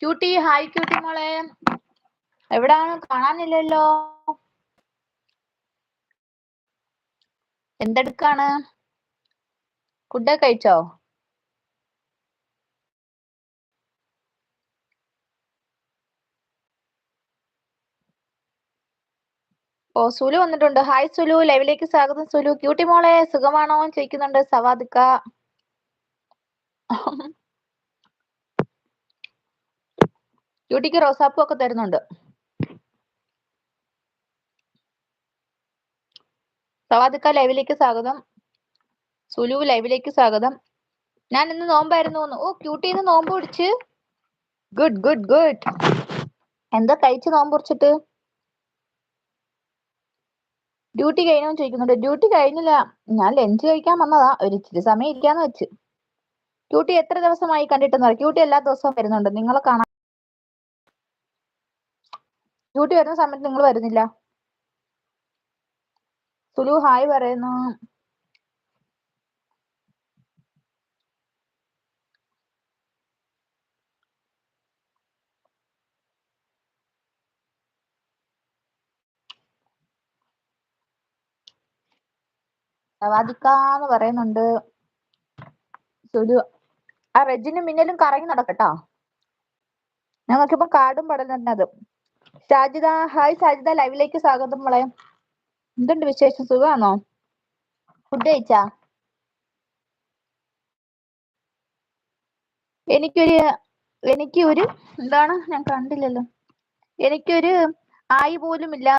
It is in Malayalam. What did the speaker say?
ക്യൂട്ടി, ഹായ് ക്യൂട്ടി മോളെ. എവിടാണ്? കാണാനില്ലല്ലോ. എന്തെടുക്കാണ്? ഫുഡൊക്കെ കഴിച്ചോ? ഓ, സുലു വന്നിട്ടുണ്ട്. ഹായ് സുലു, ലൈവിലേക്ക് സ്വാഗതം സുലു. ക്യൂട്ടി മോളെ സുഖമാണോ ചോദിക്കുന്നുണ്ട് സവാദിക്ക. ക്യൂട്ടിക്ക് റോസാപ്പൂ ഒക്കെ തരുന്നുണ്ട്. സവാദിക്ക ലൈവിലേക്ക് സ്വാഗതം. സുലു ലൈവിലേക്ക് സ്വാഗതം. ഞാൻ ഇന്ന് നോമ്പായിരുന്നു. ഓ ക്യൂട്ടി ഇന്ന് നോമ്പ് പിടിച്ച്. Good good good. എന്താ കഴിച്ച് നോമ്പ് പിടിച്ചിട്ട്? ഡ്യൂട്ടി കഴിഞ്ഞോ ചോദിക്കുന്നുണ്ട്. ഡ്യൂട്ടി കഴിഞ്ഞില്ല, ഞാൻ ലഞ്ച് കഴിക്കാൻ വന്നതാ. ഒരു ഇച്ചിരി സമയം ഇരിക്കാന്ന് വെച്ച്. ക്യൂട്ടി എത്ര ദിവസമായി കണ്ടിട്ടെന്ന് പറയും. ക്യൂട്ടി എല്ലാ ദിവസവും വരുന്നുണ്ട്, നിങ്ങളെ കാണാൻ. ഡ്യൂട്ടി വരുന്ന സമയത്ത് നിങ്ങൾ വരുന്നില്ല. സുലു ഹായ് പറയുന്നു. സവാദിക്കാന്ന് പറയുന്നുണ്ട് സുലു. ആ റെജിനും മിന്നലും കറങ്ങി നടക്കട്ടാ. ഞങ്ങൾക്കിപ്പോ കാർഡും പഠനം. ഷാജിദ ഹായ് ഷാജിദ, ലൈവിലേക്ക് സ്വാഗതം മോളെ. എന്തുണ്ട് വിശേഷം? സുഖമാണോ? ഫുഡ് കഴിച്ചാ? എനിക്കൊരു എന്താണ്, ഞാൻ കണ്ടില്ലല്ലോ. എനിക്കൊരു ആയി പോലും ഇല്ല